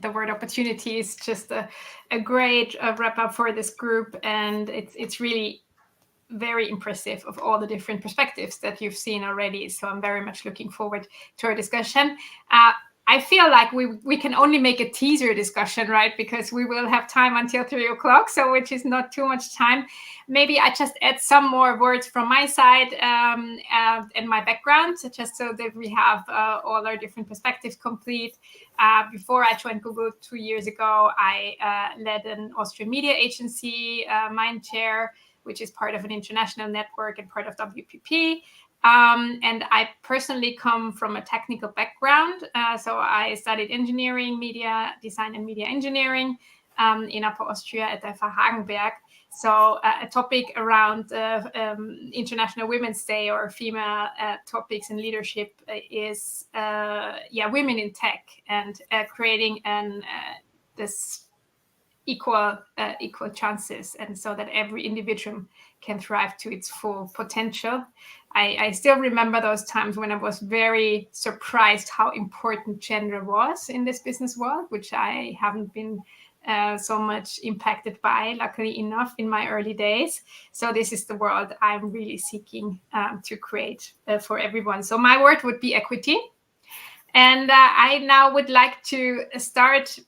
the word opportunity is just a great wrap up for this group, and it's really very impressive of all the different perspectives that you've seen already. So I'm very much looking forward to our discussion. I feel like we can only make a teaser discussion, right? Because we will have time until 3:00, so which is not too much time. Maybe I just add some more words from my side and my background, just so that we have all our different perspectives complete. Before I joined Google 2 years ago, I led an Austrian media agency, Mindshare, which is part of an international network and part of WPP. And I personally come from a technical background. So I studied engineering, media design and media engineering in Upper Austria at the FH Hagenberg. So a topic around International Women's Day or female topics in leadership is women in tech, and creating this equal chances, and so that every individual can thrive to its full potential. I still remember those times when I was very surprised how important gender was in this business world, which I haven't been so much impacted by, luckily enough, in my early days. So this is the world I'm really seeking to create for everyone. So my word would be equity. And I now would like to start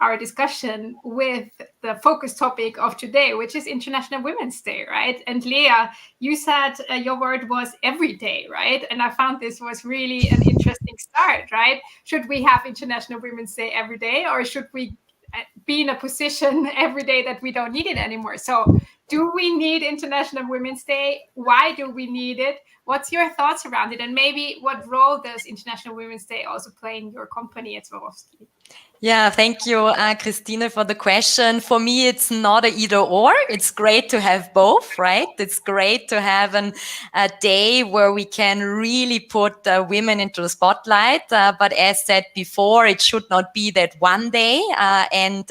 our discussion with the focus topic of today, which is International Women's Day, right? And Leah, you said your word was every day, right? And I found this was really an interesting start, right? Should we have International Women's Day every day, or should we be in a position every day that we don't need it anymore? So do we need International Women's Day? Why do we need it? What's your thoughts around it? And maybe what role does International Women's Day also play in your company at Swarovski? Yeah, thank you, Christine, for the question. For me, it's not an either or. It's great to have both, right? It's great to have a day where we can really put women into the spotlight. But as said before, it should not be that one day. And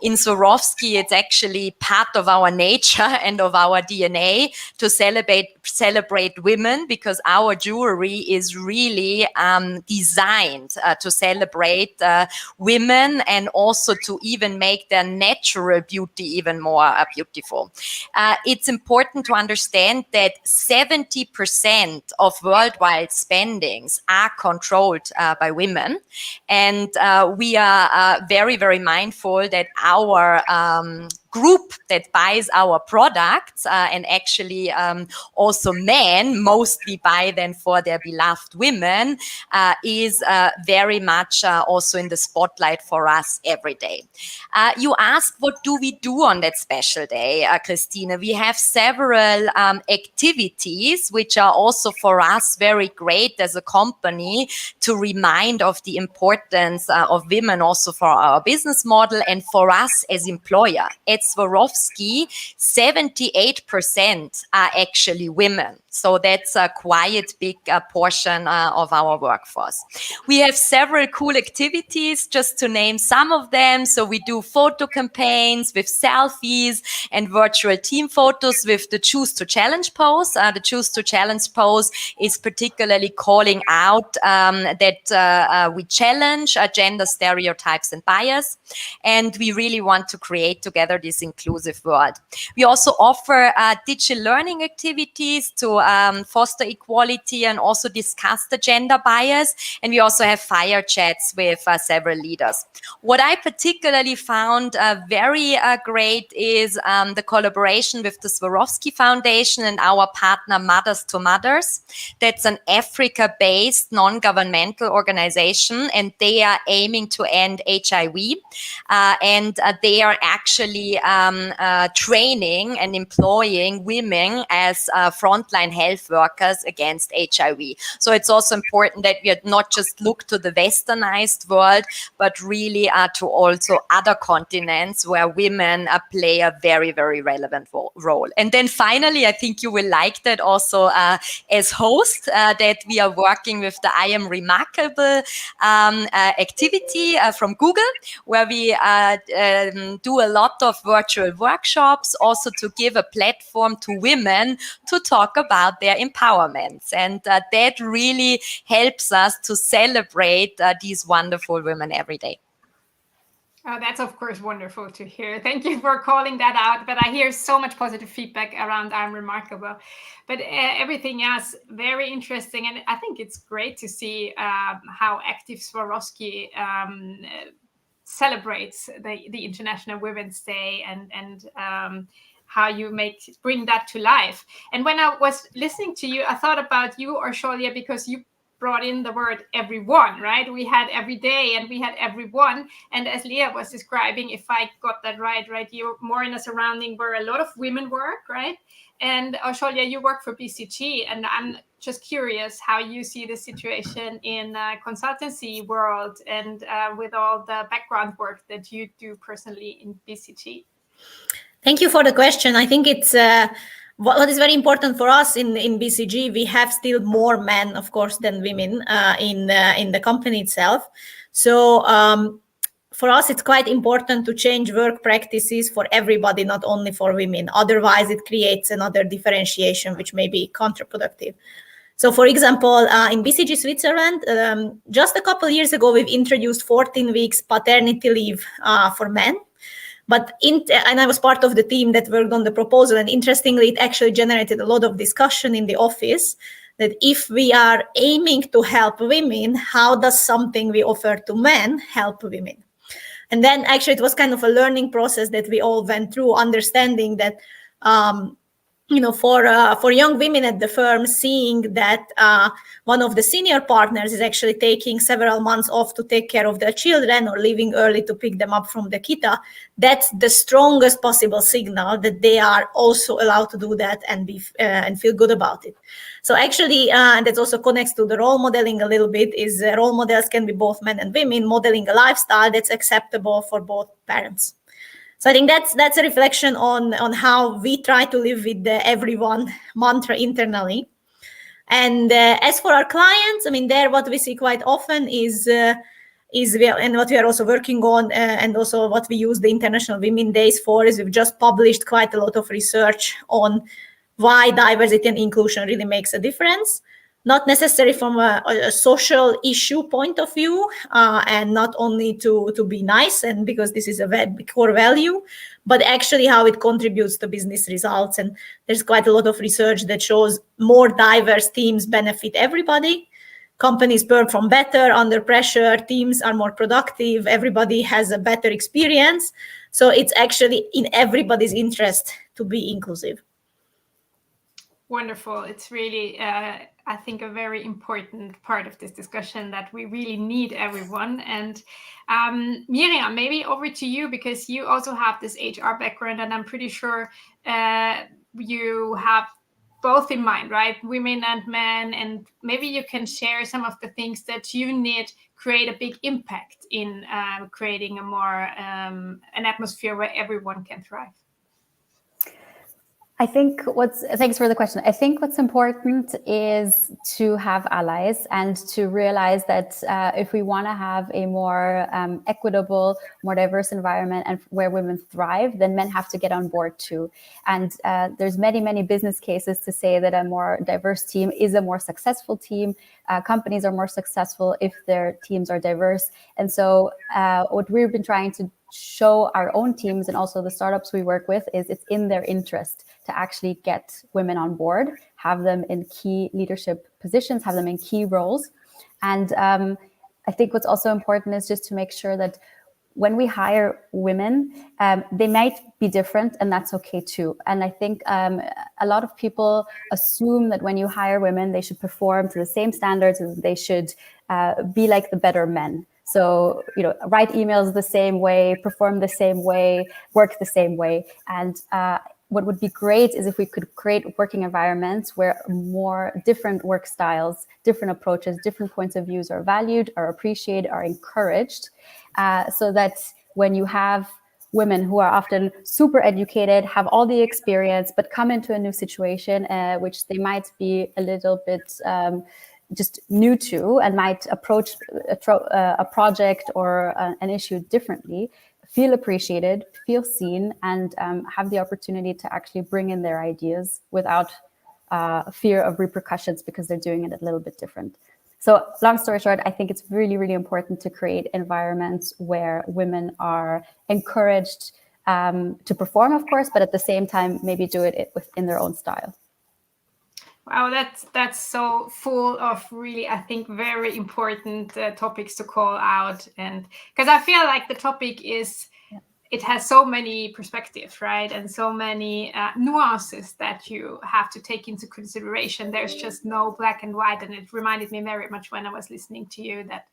in Swarovski, it's actually part of our nature and of our DNA to celebrate women, because our jewelry is really designed to celebrate women, and also to even make their natural beauty even more beautiful. It's important to understand that 70% of worldwide spendings are controlled by women. And we are very, very mindful that our group that buys our products and actually also men mostly buy them for their beloved women is very much also in the spotlight for us every day. You asked, what do we do on that special day, Christina? We have several activities which are also for us very great as a company to remind of the importance of women also for our business model and for us as employer. At Swarovski, 78% are actually women. So that's a quite big portion of our workforce. We have several cool activities, just to name some of them. So we do photo campaigns with selfies and virtual team photos with the Choose to Challenge pose. The Choose to Challenge pose is particularly calling out that we challenge gender stereotypes and bias, and we really want to create together this inclusive world. We also offer digital learning activities to foster equality and also discuss the gender bias. And we also have fire chats with several leaders. What I particularly found very great is the collaboration with the Swarovski Foundation and our partner Mothers to Mothers. That's an Africa-based non-governmental organization, and they are aiming to end HIV. And they are actually training and employing women as frontline health workers against HIV. So it's also important that we not just look to the westernized world, but really to also other continents where women play a very, very relevant role. And then finally, I think you will like that also as host, that we are working with the I Am Remarkable activity from Google, where we do a lot of virtual workshops also to give a platform to women to talk about their empowerments. And that really helps us to celebrate these wonderful women every day. Oh, that's of course wonderful to hear. Thank you for calling that out. But I hear so much positive feedback around I'm remarkable. But everything else, very interesting. And I think it's great to see how active Swarovski celebrates the International Women's Day and how you bring that to life. And when I was listening to you, I thought about you, Orsholia, because you brought in the word everyone, right? We had every day and we had everyone. And as Leah was describing, if I got that right, you're more in a surrounding where a lot of women work, right? And Orsholia, you work for BCG, and I'm just curious how you see the situation in consultancy world and with all the background work that you do personally in BCG. Thank you for the question. I think it's what is very important for us in BCG. We have still more men, of course, than women in the company itself. So for us, it's quite important to change work practices for everybody, not only for women. Otherwise, it creates another differentiation, which may be counterproductive. So, for example, in BCG Switzerland, just a couple of years ago, we've introduced 14 weeks paternity leave for men. And I was part of the team that worked on the proposal. And interestingly, it actually generated a lot of discussion in the office that if we are aiming to help women, how does something we offer to men help women? And then actually it was kind of a learning process that we all went through, understanding that for young women at the firm, seeing that one of the senior partners is actually taking several months off to take care of their children or leaving early to pick them up from the kita, that's the strongest possible signal that they are also allowed to do that and feel good about it. So actually, and that also connects to the role modeling a little bit, is role models can be both men and women, modeling a lifestyle that's acceptable for both parents. So I think that's a reflection on how we try to live with the everyone mantra internally. And as for our clients, I mean, there what we see quite often is and what we are also working on, and also what we use the International Women Days for, is we've just published quite a lot of research on why diversity and inclusion really makes a difference. Not necessarily from a social issue point of view, and not only to be nice, and because this is a core value, but actually how it contributes to business results. And there's quite a lot of research that shows more diverse teams benefit everybody. Companies perform better under pressure, teams are more productive, everybody has a better experience. So it's actually in everybody's interest to be inclusive. Wonderful. It's really, I think, a very important part of this discussion, that we really need everyone. And Miriam, maybe over to you, because you also have this HR background, and I'm pretty sure you have both in mind, right? Women and men. And maybe you can share some of the things that you need create a big impact in creating a more an atmosphere where everyone can thrive. Thanks for the question. I think what's important is to have allies and to realize that if we want to have a more equitable, more diverse environment and where women thrive, then men have to get on board too. And there's many business cases to say that a more diverse team is a more successful team. Companies are more successful if their teams are diverse. And so what we've been trying to show our own teams and also the startups we work with is it's in their interest to actually get women on board, have them in key leadership positions, have them in key roles. And I think what's also important is just to make sure that when we hire women, they might be different, and that's okay too. And I think a lot of people assume that when you hire women, they should perform to the same standards, and they should be like the better men. So, write emails the same way, perform the same way, work the same way. And what would be great is if we could create working environments where more different work styles, different approaches, different points of views are valued, are appreciated, are encouraged, so that when you have women who are often super educated, have all the experience, but come into a new situation, which they might be a little bit just new to, and might approach a project or an issue differently, feel appreciated, feel seen, and have the opportunity to actually bring in their ideas without fear of repercussions because they're doing it a little bit different. So long story short, I think it's really, really important to create environments where women are encouraged to perform, of course, but at the same time, maybe do it within their own style. Wow, that's so full of really, I think, very important topics to call out. And because I feel like the topic is, it has so many perspectives, right? And so many nuances that you have to take into consideration. There's just no black and white. And it reminded me very much when I was listening to you that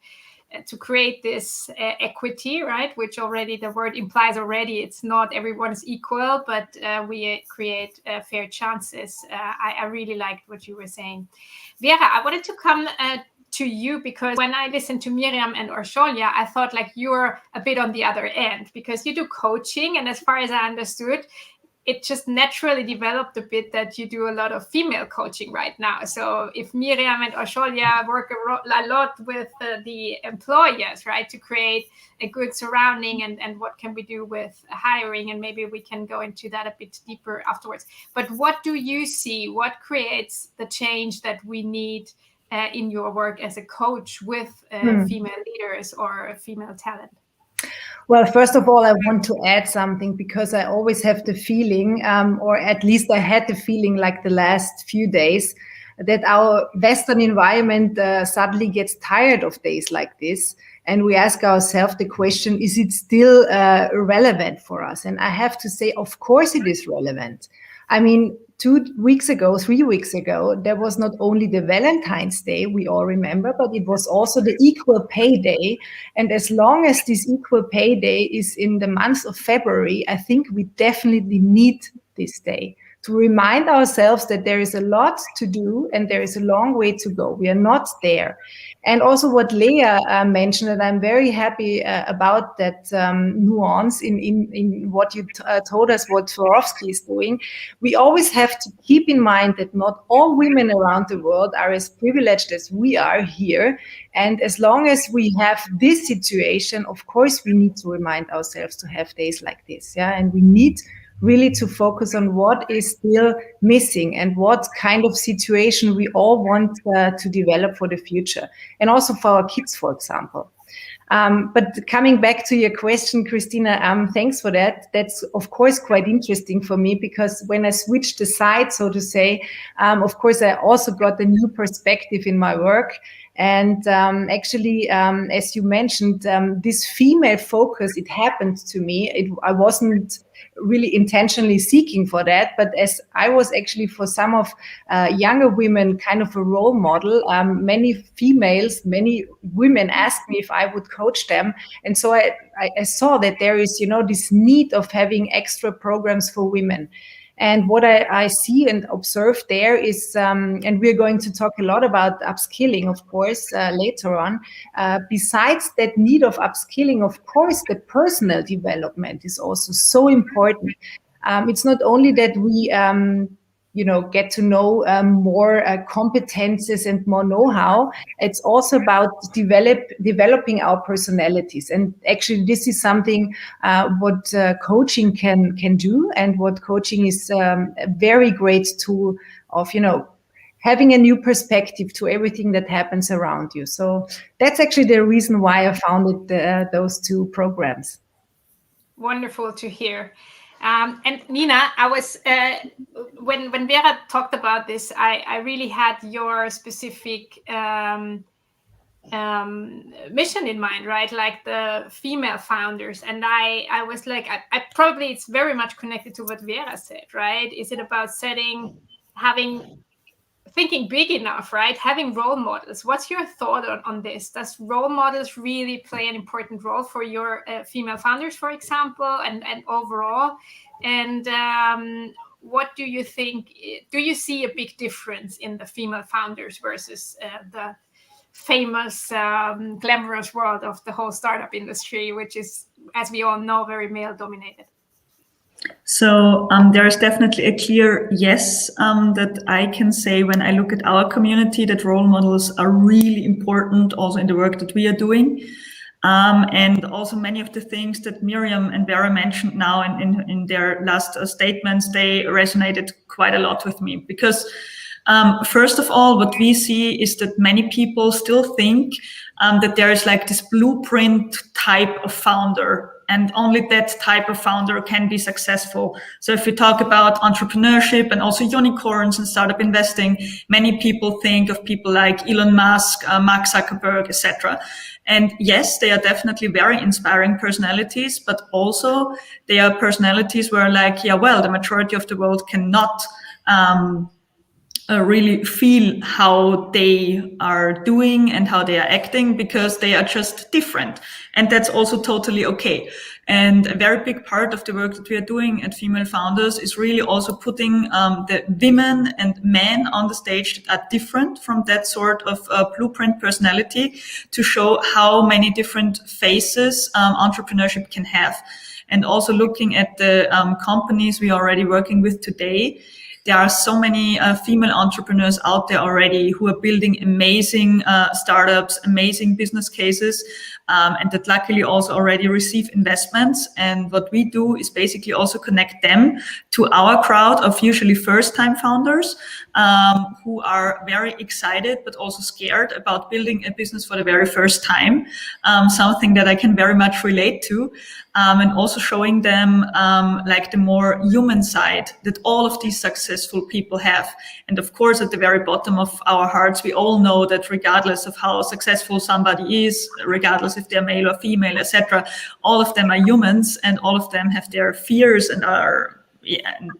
to create this equity, right? Which already the word implies already, it's not everyone is equal, but we create fair chances. I really liked what you were saying. Vera, I wanted to come to you, because when I listened to Miriam and Orsolya, I thought like you're a bit on the other end, because you do coaching, and as far as I understood, it just naturally developed a bit that you do a lot of female coaching right now. So if Miriam and Orsolya work a lot with the employers, right, to create a good surrounding, and what can we do with hiring, and maybe we can go into that a bit deeper afterwards. But what do you see? What creates the change that we need in your work as a coach with female leaders or female talent? Well, first of all, I want to add something, because I always have the feeling, or at least I had the feeling like the last few days, that our Western environment suddenly gets tired of days like this. And we ask ourselves the question, is it still relevant for us? And I have to say, of course it is relevant. I mean, 3 weeks ago, there was not only the Valentine's Day, we all remember, but it was also the Equal Pay Day. And as long as this Equal Pay Day is in the month of February, I think we definitely need this day to remind ourselves that there is a lot to do and there is a long way to go. We are not there. And also what Leah mentioned, and I'm very happy about that nuance in what you told us, what Swarovski is doing. We always have to keep in mind that not all women around the world are as privileged as we are here. And as long as we have this situation, of course, we need to remind ourselves to have days like this. Yeah, and we need really to focus on what is still missing and what kind of situation we all want to develop for the future, and also for our kids, for example. But coming back to your question, Christina, thanks for that. That's, of course, quite interesting for me, because when I switched the side, so to say, of course, I also got a new perspective in my work. And actually, as you mentioned, this female focus, it happened to me. I wasn't really intentionally seeking for that, but as I was actually for some of younger women kind of a role model, many women asked me if I would coach them. And so I saw that there is, this need of having extra programs for women. And what I see and observe there is, and we're going to talk a lot about upskilling, of course, later on. Besides that need of upskilling, of course, the personal development is also so important. It's not only that we, get to know more competences and more know-how. It's also about developing our personalities. And actually, this is something what coaching can do, and what coaching is a very great tool of, having a new perspective to everything that happens around you. So that's actually the reason why I founded those two programs. Wonderful to hear. And Nina, I was when Vera talked about this, I really had your specific mission in mind, right? Like the female founders. And I was like, I probably, it's very much connected to what Vera said, right? Is it about thinking big enough, right? Having role models. What's your thought on this? Does role models really play an important role for your female founders, for example, and overall? And what do you think? Do you see a big difference in the female founders versus the famous, glamorous world of the whole startup industry, which is, as we all know, very male dominated? So there is definitely a clear yes that I can say when I look at our community, that role models are really important also in the work that we are doing. And also many of the things that Miriam and Vera mentioned now in their last statements, they resonated quite a lot with me, because First of all, what we see is that many people still think that there is like this blueprint type of founder, and only that type of founder can be successful. So if we talk about entrepreneurship and also unicorns and startup investing, many people think of people like Elon Musk, Mark Zuckerberg, etc. And yes, they are definitely very inspiring personalities, but also they are personalities where like, yeah, well, the majority of the world cannot really feel how they are doing and how they are acting, because they are just different. And that's also totally okay. And a very big part of the work that we are doing at Female Founders is really also putting the women and men on the stage that are different from that sort of blueprint personality, to show how many different faces entrepreneurship can have. And also looking at the companies we are already working with today, there are so many female entrepreneurs out there already who are building amazing startups, amazing business cases, and that luckily also already receive investments. And what we do is basically also connect them to our crowd of usually first-time founders who are very excited but also scared about building a business for the very first time, something that I can very much relate to. And also showing them like the more human side that all of these successful people have. And of course, at the very bottom of our hearts, we all know that regardless of how successful somebody is, regardless if they're male or female, etc., all of them are humans, and all of them have their fears and are and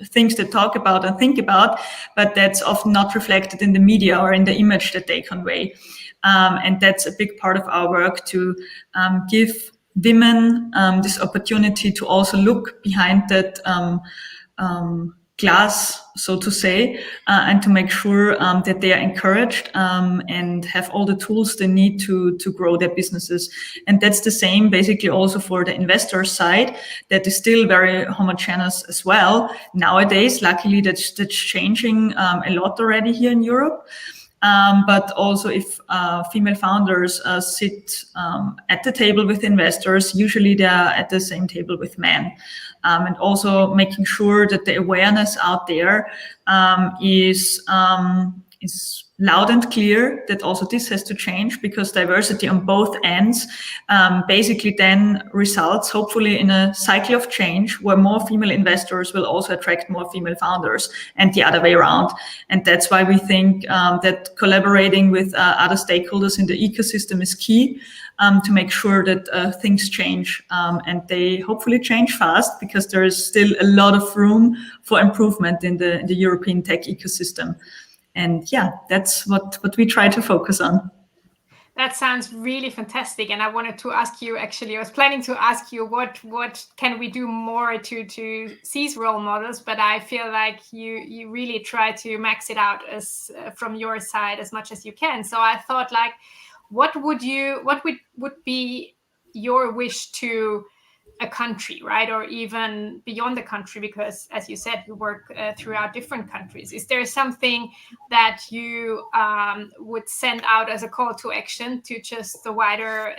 things to talk about and think about, but that's often not reflected in the media or in the image that they convey. And that's a big part of our work, to give women this opportunity to also look behind that glass, so to say, and to make sure that they are encouraged and have all the tools they need to grow their businesses. And that's the same basically also for the investor side, that is still very homogeneous as well. Nowadays, luckily, that's changing a lot already here in Europe. But also if female founders sit at the table with investors, usually they are at the same table with men. And also making sure that the awareness out there is loud and clear, that also this has to change, because diversity on both ends basically then results hopefully in a cycle of change where more female investors will also attract more female founders, and the other way around. And that's why we think that collaborating with other stakeholders in the ecosystem is key to make sure that things change, and they hopefully change fast, because there is still a lot of room for improvement in the European tech ecosystem. And yeah, that's what we try to focus on. That sounds really fantastic. And I wanted to ask you, actually, I was planning to ask you what can we do more to seize role models, but I feel like you really try to max it out as from your side as much as you can. So I thought, like, what would be your wish to a country, right? Or even beyond the country, because as you said, you work throughout different countries. Is there something that you would send out as a call to action to just the wider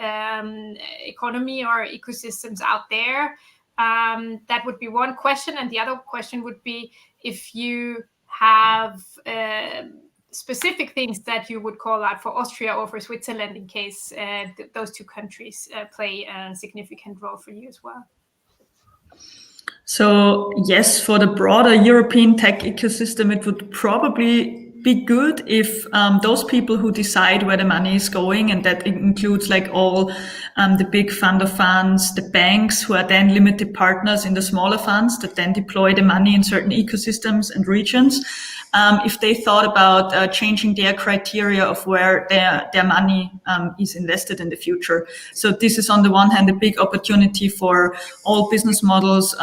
economy or ecosystems out there? That would be one question. And the other question would be if you have specific things that you would call out for Austria or for Switzerland, in case those two countries play a significant role for you as well. So yes, for the broader European tech ecosystem, it would probably be good if those people who decide where the money is going, and that includes like all the big fund of funds, the banks who are then limited partners in the smaller funds that then deploy the money in certain ecosystems and regions, if they thought about changing their criteria of where their money is invested in the future. So this is on the one hand a big opportunity for all business models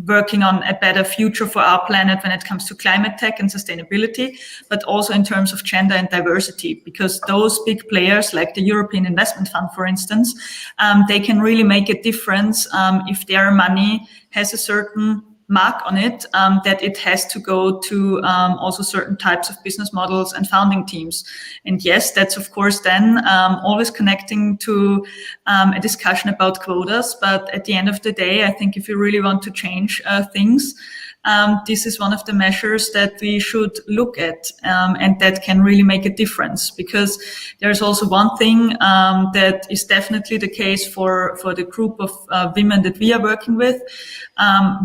working on a better future for our planet when it comes to climate tech and sustainability, but also in terms of gender and diversity, because those big players like the European Investment Fund, for instance, they can really make a difference if their money has a certain mark on it, that it has to go to also certain types of business models and founding teams. And yes, that's of course then always connecting to a discussion about quotas. But at the end of the day, I think if you really want to change things, this is one of the measures that we should look at, and that can really make a difference. Because there's also one thing that is definitely the case for the group of women that we are working with.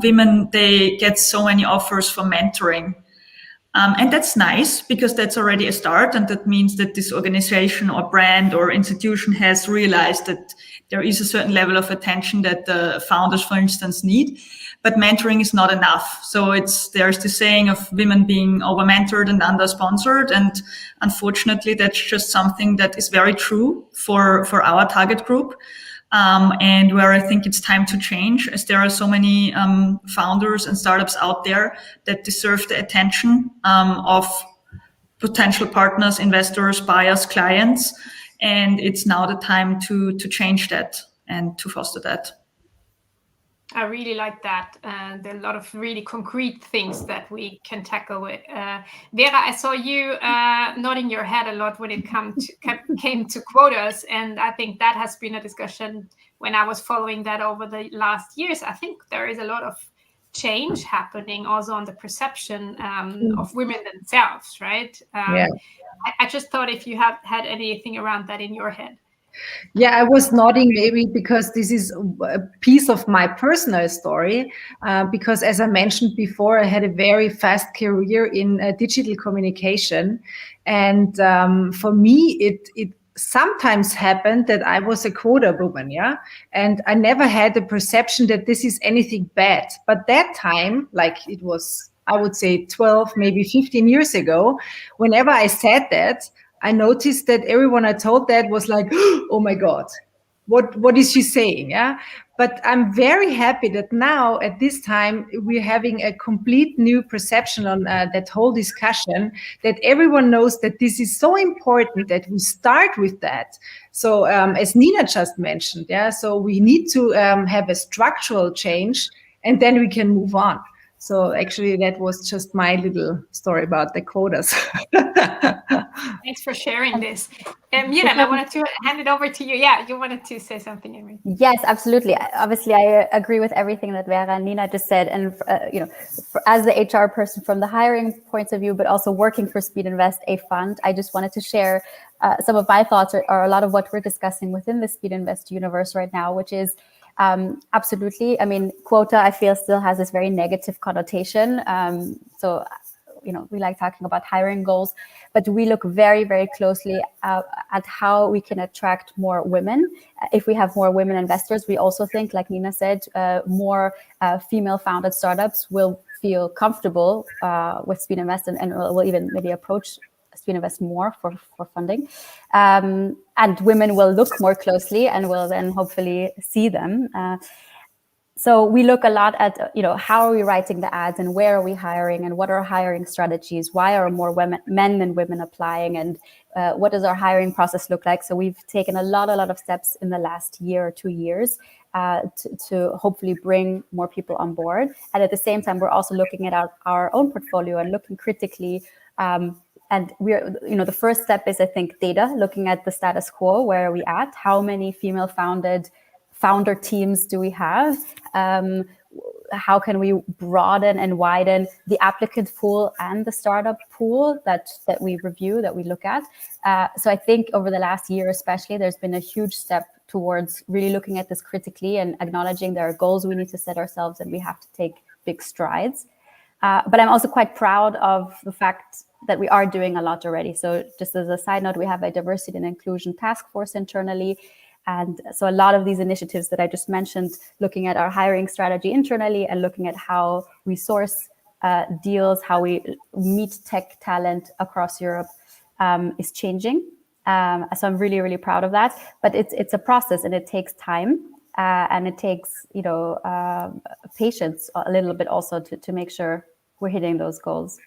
Women, they get so many offers for mentoring. And that's nice, because that's already a start, and that means that this organization or brand or institution has realized that there is a certain level of attention that the founders, for instance, need. But mentoring is not enough. So there's the saying of women being over-mentored and under-sponsored, and unfortunately, that's just something that is very true for our target group. And where I think it's time to change, as there are so many founders and startups out there that deserve the attention of potential partners, investors, buyers, clients. And it's now the time to change that and to foster that. I really like that. There are a lot of really concrete things that we can tackle with. Vera, I saw you nodding your head a lot when it came to quotas, and I think that has been a discussion when I was following that over the last years. I think there is a lot of change happening also on the perception of women themselves, right? I just thought if you have had anything around that in your head. Yeah, I was nodding maybe because this is a piece of my personal story. Because as I mentioned before, I had a very fast career in digital communication. And for me, it sometimes happened that I was a quota woman, and I never had the perception that this is anything bad. But that time, like it was, I would say 12, maybe 15 years ago, whenever I said that, I noticed that everyone I told that was like, oh my God, what is she saying? Yeah. But I'm very happy that now at this time, we're having a complete new perception on that whole discussion, that everyone knows that this is so important that we start with that. So as Nina just mentioned, so we need to have a structural change, and then we can move on. So actually, that was just my little story about the quotas. Thanks for sharing this. Miran, I wanted to hand it over to you. Yeah, you wanted to say something, Amy. Yes, absolutely. Obviously, I agree with everything that Vera and Nina just said. And, as the HR person from the hiring points of view, but also working for Speed Invest, a fund, I just wanted to share some of my thoughts or a lot of what we're discussing within the Speed Invest universe right now, which is absolutely, I mean, quota, I feel, still has this very negative connotation. So, we like talking about hiring goals, but we look very, very closely at how we can attract more women. If we have more women investors, we also think, like Nina said, more female-founded startups will feel comfortable with Speed Invest and will even maybe approach Speed Invest more for funding. And women will look more closely and will then hopefully see them. So we look a lot at, how are we writing the ads and where are we hiring and what are hiring strategies? Why are more men than women applying? And what does our hiring process look like? So we've taken a lot of steps in the last year or 2 years to hopefully bring more people on board. And at the same time, we're also looking at our own portfolio and looking critically. And we're, the first step is, I think, data, looking at the status quo, where are we at? How many female-founded founder teams do we have? How can we broaden and widen the applicant pool and the startup pool that we review, that we look at? So I think over the last year especially, there's been a huge step towards really looking at this critically and acknowledging there are goals we need to set ourselves and we have to take big strides. But I'm also quite proud of the fact that we are doing a lot already. So just as a side note, we have a diversity and inclusion task force internally. And so a lot of these initiatives that I just mentioned, looking at our hiring strategy internally and looking at how we source deals, how we meet tech talent across Europe is changing. So I'm really, really proud of that. But it's a process and it takes time and it takes, patience a little bit also to make sure we're hitting those goals.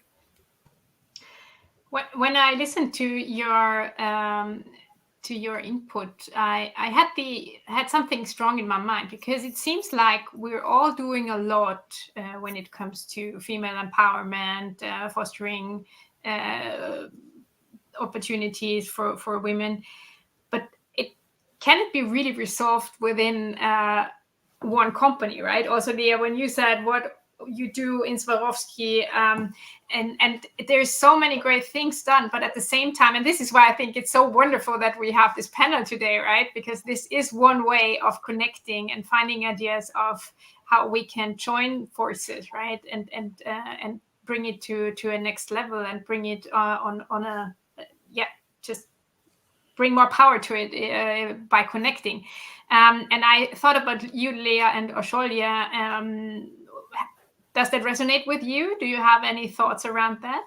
When I listened to your input, I had something strong in my mind, because it seems like we're all doing a lot when it comes to female empowerment, fostering opportunities for women, but can it be really resolved within one company, right? Also, Leah, when you said you do in Swarovski, and there's so many great things done, but at the same time, and this is why I think it's so wonderful that we have this panel today, right? Because this is one way of connecting and finding ideas of how we can join forces, right? And bring it to a next level and bring it on a just bring more power to it by connecting. And I thought about you, Leah and Osholia. Does that resonate with you? Do you have any thoughts around that?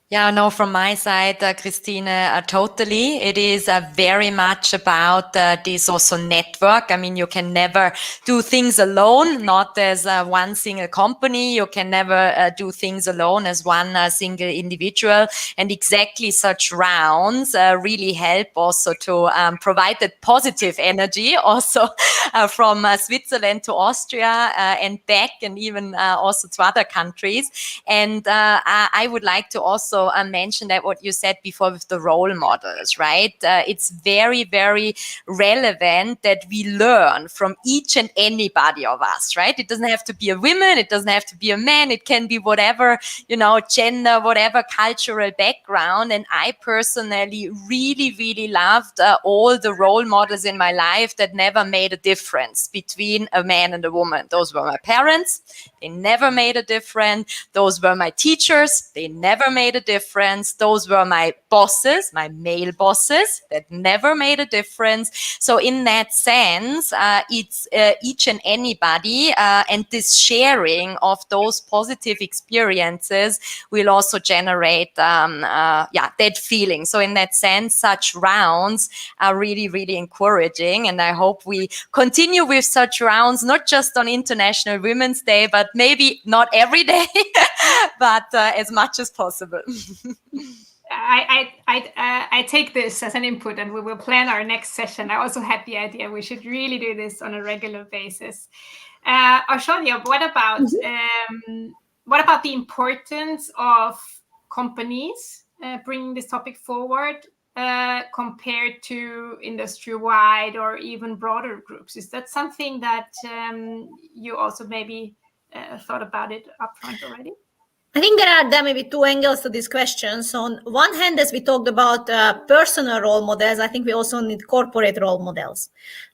Yeah, no, from my side, Christine, totally. It is very much about this also network. I mean, you can never do things alone, not as one single company. You can never do things alone as one single individual. And exactly such rounds really help also to provide that positive energy also from Switzerland to Austria and back, and even also to other countries. And I would like to also mention that what you said before with the role models, right? It's very, very relevant that we learn from each and anybody of us, right? It doesn't have to be a woman, it doesn't have to be a man, it can be whatever, gender, whatever cultural background. And I personally really, really loved all the role models in my life that never made a difference between a man and a woman. Those were my parents. They never made a difference. Those were my teachers. They never made a difference. Those were my bosses, my male bosses, that never made a difference. So in that sense, it's each and anybody, and this sharing of those positive experiences will also generate that feeling. So in that sense, such rounds are really, really encouraging. And I hope we continue with such rounds, not just on International Women's Day, but maybe not every day, but as much as possible. I take this as an input, and we will plan our next session. I also had the idea we should really do this on a regular basis. Osholia, what about the importance of companies bringing this topic forward compared to industry-wide or even broader groups? Is that something that you also maybe thought about it upfront already? I think there are maybe two angles to this question. So on one hand, as we talked about personal role models, I think we also need corporate role models.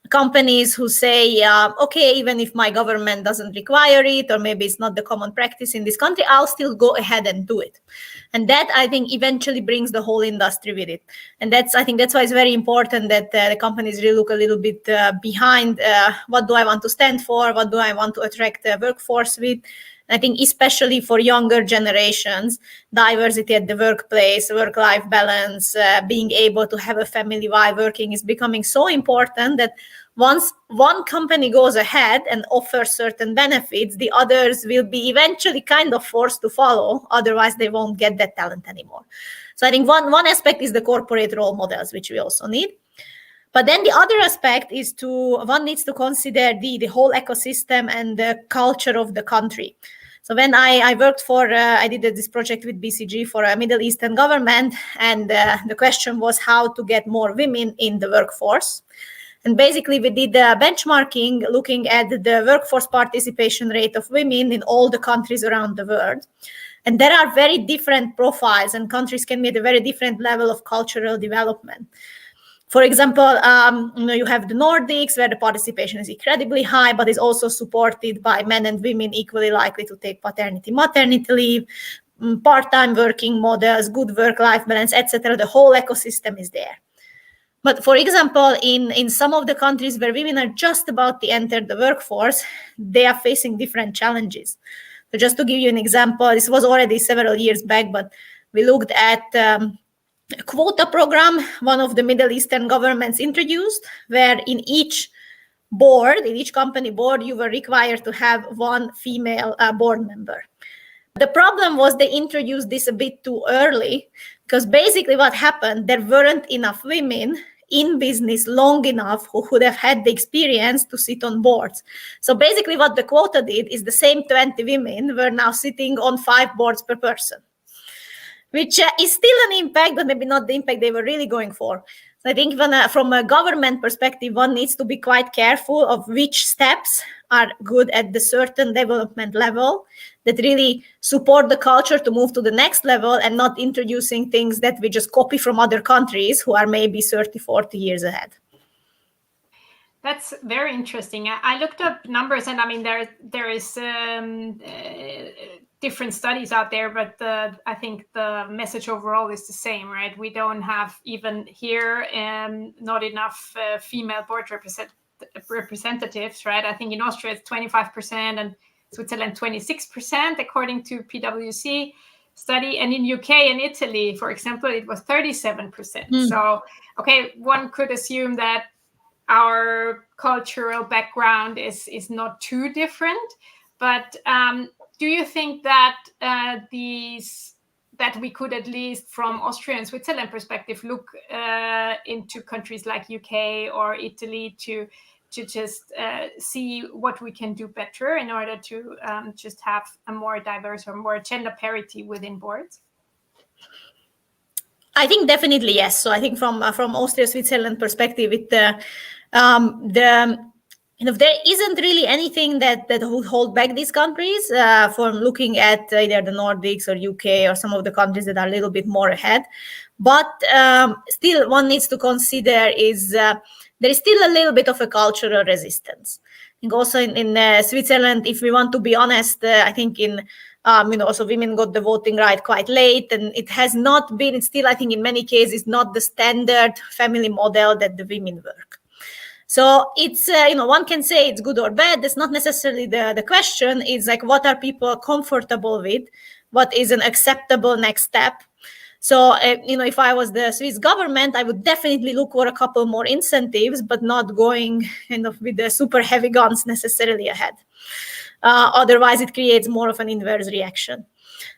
Companies who say, okay, even if my government doesn't require it, or maybe it's not the common practice in this country, I'll still go ahead and do it. And that, I think, eventually brings the whole industry with it. And I think that's why it's very important that the companies really look a little bit behind what do I want to stand for, what do I want to attract the workforce with. I think especially for younger generations, diversity at the workplace, work-life balance, being able to have a family while working is becoming so important that once one company goes ahead and offers certain benefits, the others will be eventually kind of forced to follow. Otherwise, they won't get that talent anymore. So I think one aspect is the corporate role models, which we also need. But then the other aspect is one needs to consider the whole ecosystem and the culture of the country. So when I worked I did this project with BCG for a Middle Eastern government, and the question was how to get more women in the workforce. And basically we did benchmarking looking at the workforce participation rate of women in all the countries around the world. And there are very different profiles, and countries can be at a very different level of cultural development. For example, you have the Nordics, where the participation is incredibly high, but is also supported by men and women equally likely to take paternity, maternity leave, part-time working models, good work-life balance, etc. The whole ecosystem is there. But for example, in some of the countries where women are just about to enter the workforce, they are facing different challenges. So just to give you an example, this was already several years back, but we looked at quota program one of the Middle Eastern governments introduced, where in each company board, you were required to have one female board member. The problem was they introduced this a bit too early, because basically what happened, there weren't enough women in business long enough who would have had the experience to sit on boards. So basically what the quota did is the same 20 women were now sitting on 5 boards per person, which is still an impact, but maybe not the impact they were really going for. So I think from a government perspective, one needs to be quite careful of which steps are good at the certain development level that really support the culture to move to the next level, and not introducing things that we just copy from other countries who are maybe 30, 40 years ahead. That's very interesting. I looked up numbers, and I mean there is different studies out there, but I think the message overall is the same, right? We don't have, even here, not enough female board representatives, right? I think in Austria it's 25% and Switzerland 26%, according to PwC study, and in UK and Italy, for example, it was 37%. So, okay, one could assume that our cultural background is not too different, but do you think that that we could, at least from Austria and Switzerland perspective, look into countries like UK or Italy to just see what we can do better in order to just have a more diverse or more gender parity within boards? I think definitely yes. So I think from Austria Switzerland perspective, there isn't really anything that would hold back these countries from looking at either the Nordics or UK or some of the countries that are a little bit more ahead. But still, one needs to consider is there is still a little bit of a cultural resistance. I think also in Switzerland, if we want to be honest, I think also women got the voting right quite late, and it has not been, it's still, I think in many cases, not the standard family model that the women work. So it's, one can say it's good or bad. That's not necessarily the question. It's like, what are people comfortable with? What is an acceptable next step? So, if I was the Swiss government, I would definitely look for a couple more incentives, but not going with the super heavy guns necessarily ahead. Otherwise, it creates more of an inverse reaction.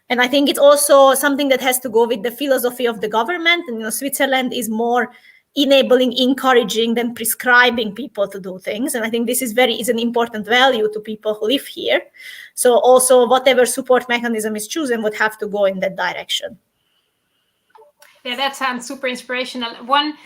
And I think it's also something that has to go with the philosophy of the government. And Switzerland is more enabling, encouraging than prescribing people to do things. And I think this is an important value to people who live here. So also whatever support mechanism is chosen would have to go in that direction. Yeah, that sounds super inspirational. One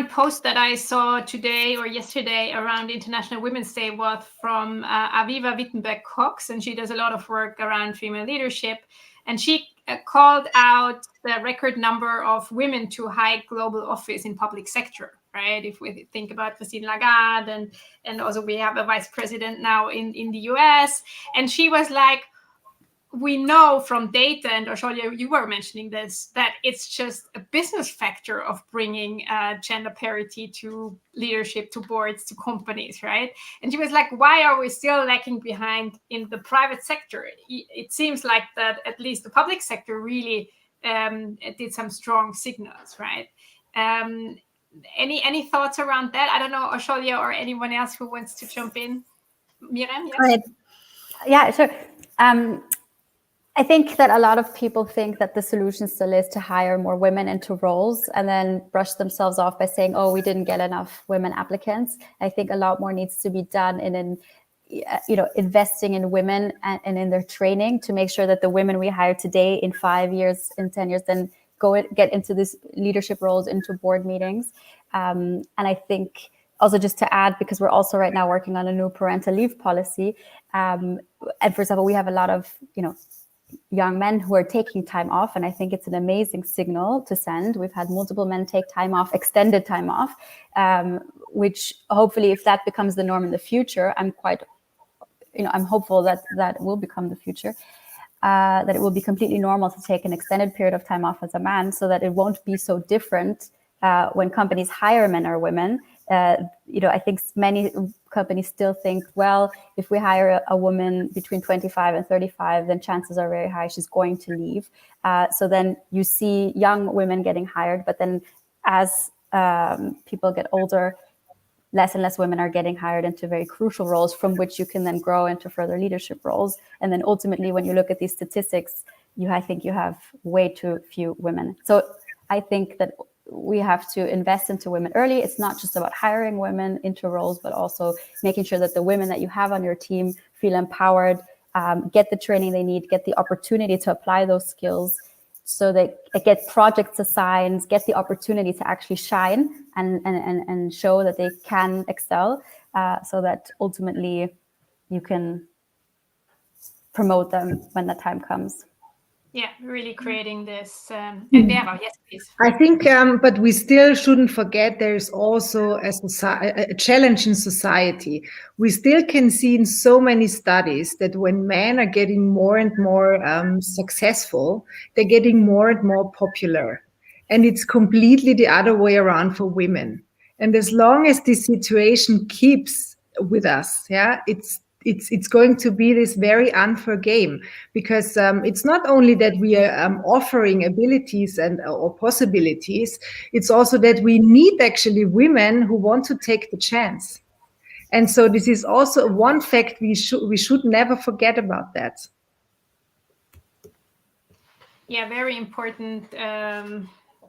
post that I saw today or yesterday around International Women's Day was from Aviva Wittenberg-Cox, and she does a lot of work around female leadership. And she called out the record number of women to high global office in public sector, right? If we think about Christine Lagarde, and also we have a vice president now in the US. And she was like, we know from data, and Oshulya, you were mentioning this, that it's just a business factor of bringing gender parity to leadership, to boards, to companies, right? And she was like, why are we still lagging behind in the private sector? It seems like that at least the public sector really did some strong signals, right? Any thoughts around that? I don't know, Oshulya or anyone else who wants to jump in. Miriam? Yes? Yeah, sure. I think that a lot of people think that the solution still is to hire more women into roles and then brush themselves off by saying, oh, we didn't get enough women applicants. I think a lot more needs to be done in investing in women and in their training to make sure that the women we hire today in 5 years, in 10 years, then get into these leadership roles, into board meetings. And I think also, just to add, because we're also right now working on a new parental leave policy. And for example, we have a lot of, young men who are taking time off. And I think it's an amazing signal to send. We've had multiple men take time off, extended time off, which hopefully, if that becomes the norm in the future, I'm hopeful that will become the future, that it will be completely normal to take an extended period of time off as a man, so that it won't be so different when companies hire men or women. I think many companies still think, well, if we hire a woman between 25 and 35, then chances are very high she's going to leave. So then you see young women getting hired, but then as people get older, less and less women are getting hired into very crucial roles from which you can then grow into further leadership roles. And then ultimately, when you look at these statistics, I think you have way too few women. So I think that we have to invest into women early. It's not just about hiring women into roles, but also making sure that the women that you have on your team feel empowered, get the training they need, get the opportunity to apply those skills, so they get projects assigned, get the opportunity to actually shine and show that they can excel, so that ultimately you can promote them when the time comes. Yeah, really creating this. And Vera, yes, please. I think, but we still shouldn't forget there is also a challenge in society. We still can see in so many studies that when men are getting more and more successful, they're getting more and more popular. And it's completely the other way around for women. And as long as this situation keeps with us, yeah, it's going to be this very unfair game, because it's not only that we are offering abilities and or possibilities, it's also that we need actually women who want to take the chance. And so this is also one fact we should never forget about that. Yeah, very important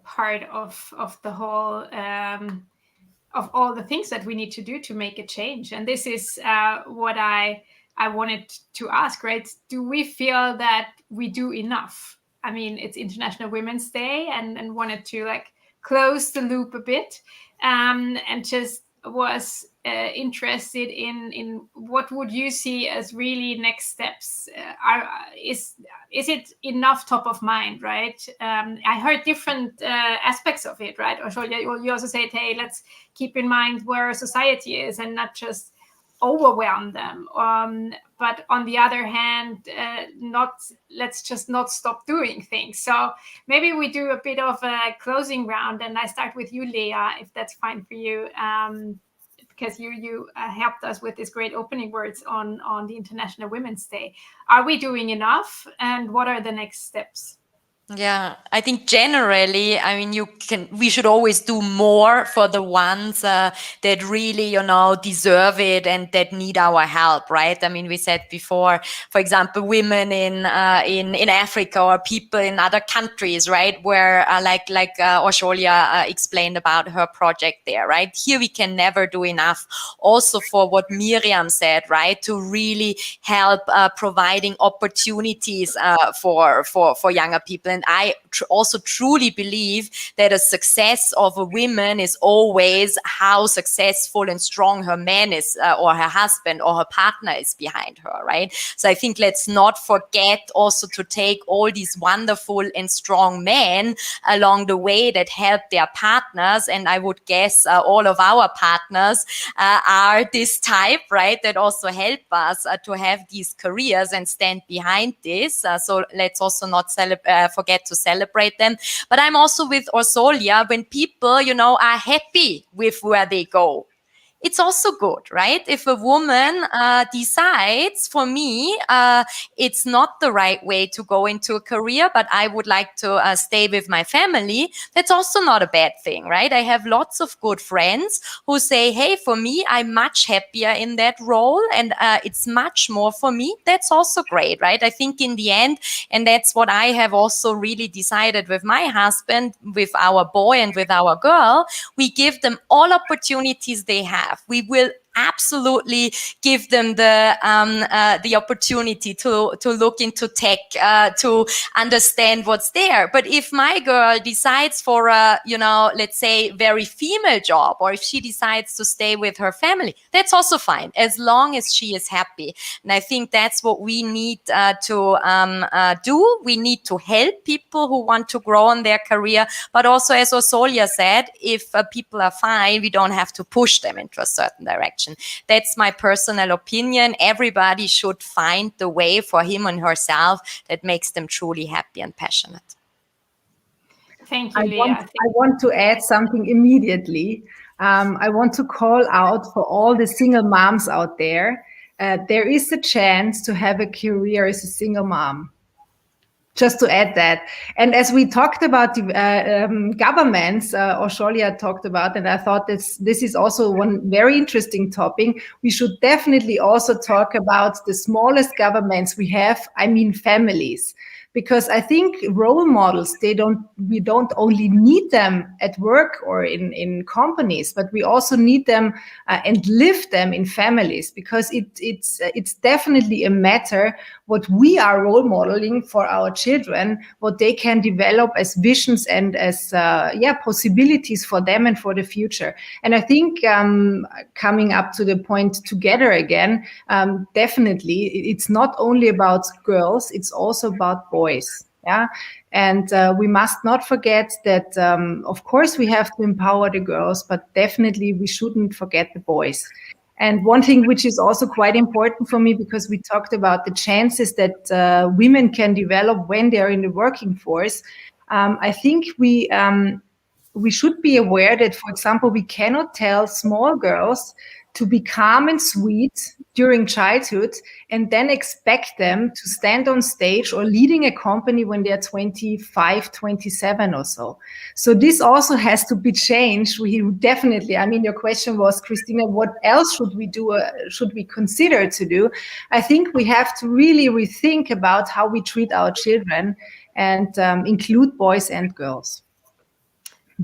part of the whole of all the things that we need to do to make a change. And this is what I wanted to ask, right? Do we feel that we do enough? I mean, it's International Women's Day, and wanted to like close the loop a bit, and just was interested in what would you see as really next steps? Is it enough top of mind, right? I heard different aspects of it, right? Or you also said, hey, let's keep in mind where society is and not just overwhelm them. But on the other hand, let's just not stop doing things. So maybe we do a bit of a closing round, and I start with you, Leah, if that's fine for you, because you helped us with these great opening words on the International Women's Day. Are we doing enough, and what are the next steps? Yeah, I think generally, I mean, we should always do more for the ones that really, deserve it and that need our help, right? I mean, we said before, for example, women in Africa or people in other countries, right? Where like Osholia explained about her project there, right? Here we can never do enough. Also for what Miriam said, right? To really help providing opportunities for younger people. And I also truly believe that a success of a woman is always how successful and strong her man is, or her husband or her partner is behind her, right? So I think let's not forget also to take all these wonderful and strong men along the way that help their partners. And I would guess all of our partners are this type, right? That also help us to have these careers and stand behind this. So let's also not forget to celebrate them. But I'm also with Orsolia when people, are happy with where they go. It's also good, right? If a woman decides, for me, it's not the right way to go into a career, but I would like to stay with my family, that's also not a bad thing, right? I have lots of good friends who say, hey, for me, I'm much happier in that role and it's much more for me. That's also great, right? I think in the end, and that's what I have also really decided with my husband, with our boy and with our girl, we give them all opportunities they have. We will absolutely give them the opportunity to look into tech, to understand what's there. But if my girl decides for a, let's say very female job, or if she decides to stay with her family, that's also fine, as long as she is happy. And I think that's what we need to do. We need to help people who want to grow in their career. But also, as Osolia said, if people are fine, we don't have to push them into a certain direction. That's my personal opinion. Everybody should find the way for him and herself that makes them truly happy and passionate. Thank you, Leah. I want to add something immediately. I want to call out for all the single moms out there. There is a chance to have a career as a single mom. Just to add that. And as we talked about the governments, Osholia talked about, and I thought this is also one very interesting topic. We should definitely also talk about the smallest governments we have, I mean families. because I think role models, we don't only need them at work or in companies, but we also need them and live them in families, because it's definitely a matter what we are role modeling for our children, what they can develop as visions and as possibilities for them and for the future. And I think coming up to the point together again, definitely it's not only about girls, it's also about boys. Yeah. And we must not forget that, of course, we have to empower the girls, but definitely we shouldn't forget the boys. And one thing which is also quite important for me, because we talked about the chances that women can develop when they're in the working force, I think we should be aware that, for example, we cannot tell small girls to be calm and sweet during childhood and then expect them to stand on stage or leading a company when they're 25, 27 or so. So this also has to be changed. We definitely, I mean, your question was, Christina, what else should we do, should we consider to do? I think we have to really rethink about how we treat our children and include boys and girls.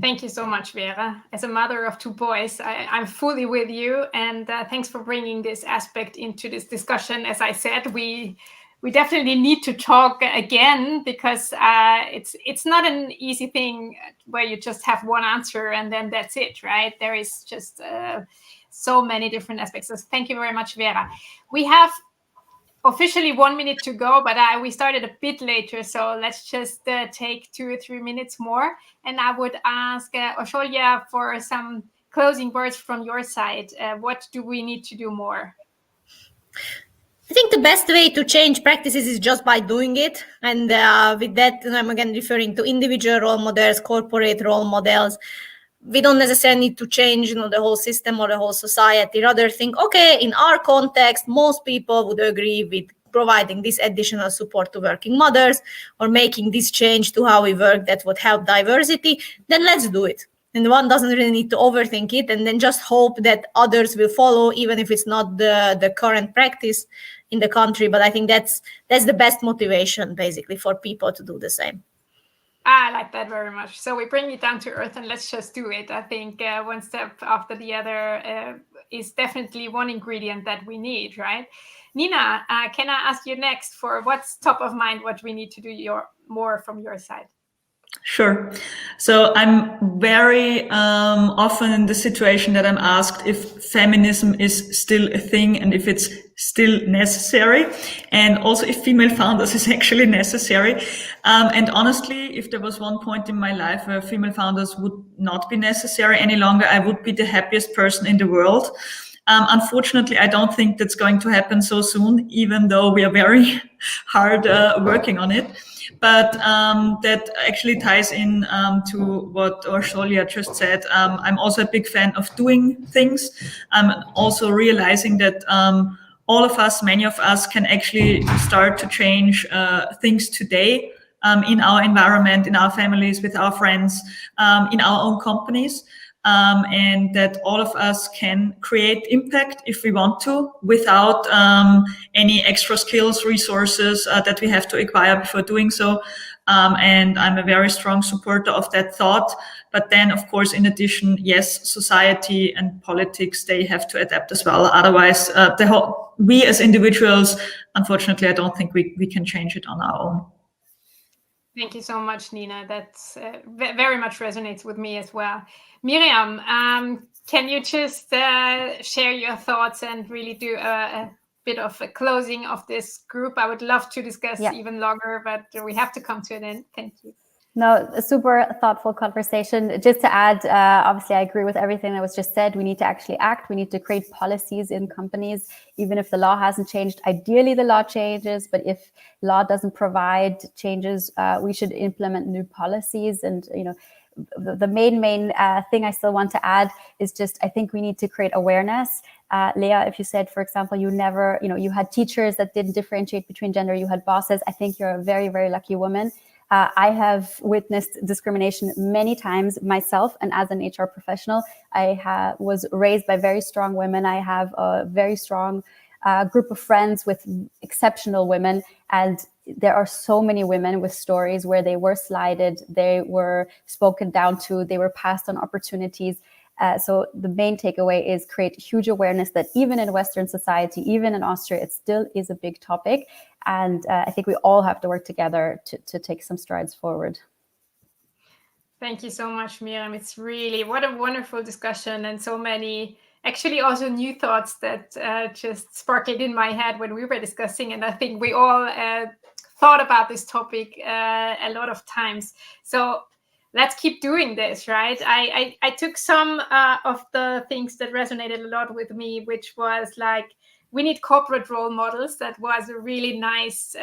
Thank you so much, Vera. As a mother of 2 boys, I'm fully with you, and thanks for bringing this aspect into this discussion. As I said, we definitely need to talk again, because it's not an easy thing where you just have one answer and then that's it, right? There is just so many different aspects. So thank you very much, Vera. We have officially 1 minute to go, but we started a bit later, so let's just take 2 or 3 minutes more. And I would ask Oszolja for some closing words from your side. What do we need to do more? I think the best way to change practices is just by doing it. And with that, I'm again referring to individual role models, corporate role models. We don't necessarily need to change, the whole system or the whole society. Rather think, okay, in our context, most people would agree with providing this additional support to working mothers or making this change to how we work that would help diversity. Then let's do it. And one doesn't really need to overthink it and then just hope that others will follow, even if it's not the current practice in the country. But I think that's the best motivation, basically, for people to do the same. I like that very much. So we bring it down to earth and let's just do it. I think one step after the other is definitely one ingredient that we need, right? Nina, can I ask you next for what's top of mind, what we need to do more from your side? Sure. So I'm very often in the situation that I'm asked if feminism is still a thing and if it's still necessary, and also if female founders is actually necessary. And honestly, if there was one point in my life where female founders would not be necessary any longer, I would be the happiest person in the world. Unfortunately, I don't think that's going to happen so soon, even though we are very hard working on it. But that actually ties in to what Oszolja just said. I'm also a big fan of doing things. I'm also realizing that all of us, many of us, can actually start to change things today in our environment, in our families, with our friends, in our own companies. And that all of us can create impact if we want to, without any extra skills, resources that we have to acquire before doing so. And I'm a very strong supporter of that thought. But then, of course, in addition, yes, society and politics, they have to adapt as well. Otherwise, we as individuals, unfortunately, I don't think we can change it on our own. Thank you so much, Nina. That's very much resonates with me as well. Miriam, can you just share your thoughts and really do a bit of a closing of this group? I would love to discuss even longer, but we have to come to an end. Thank you. No, a super thoughtful conversation. Just to add, obviously, I agree with everything that was just said. We need to actually act. We need to create policies in companies, even if the law hasn't changed. Ideally, the law changes, but if law doesn't provide changes, we should implement new policies. And, the main thing I still want to add is just, I think we need to create awareness. Leah, if you said, for example, you never, you had teachers that didn't differentiate between gender, you had bosses, I think you're a very, very lucky woman. I have witnessed discrimination many times myself, and as an HR professional, I was raised by very strong women. I have a very strong a group of friends with exceptional women, and there are so many women with stories where they were slighted, they were spoken down to, they were passed on opportunities. So the main takeaway is create huge awareness that even in Western society, even in Austria, it still is a big topic. And I think we all have to work together to take some strides forward. Thank you so much, Miriam. It's really, what a wonderful discussion, and so many actually also new thoughts that just sparkled in my head when we were discussing. And I think we all thought about this topic a lot of times. So let's keep doing this, right? I took some of the things that resonated a lot with me, which was like, we need corporate role models. That was a really nice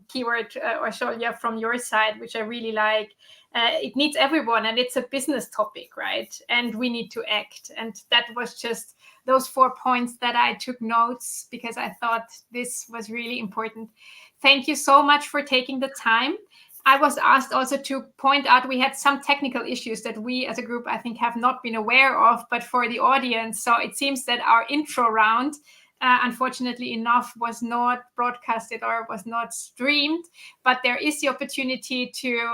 keyword, Orsholia, from your side, which I really like. It needs everyone, and it's a business topic, right? And we need to act. And that was just those 4 points that I took notes, because I thought this was really important. Thank you so much for taking the time. I was asked also to point out we had some technical issues that we as a group, I think, have not been aware of, but for the audience. So it seems that our intro round, unfortunately enough, was not broadcasted or was not streamed, but there is the opportunity to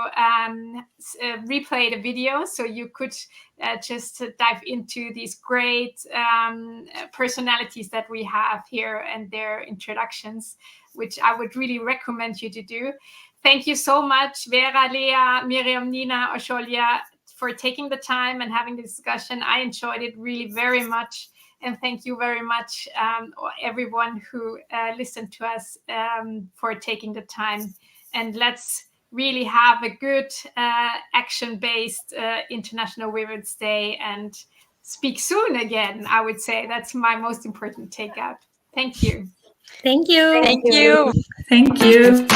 replay the video. So you could just dive into these great personalities that we have here and their introductions, which I would really recommend you to do. Thank you so much, Vera, Lea, Miriam, Nina, Orsholia, for taking the time and having the discussion. I enjoyed it really very much. And thank you very much, everyone who listened to us, for taking the time. And let's really have a good action-based International Women's Day and speak soon again, I would say. That's my most important takeout. Thank you. Thank you. Thank you. Thank you.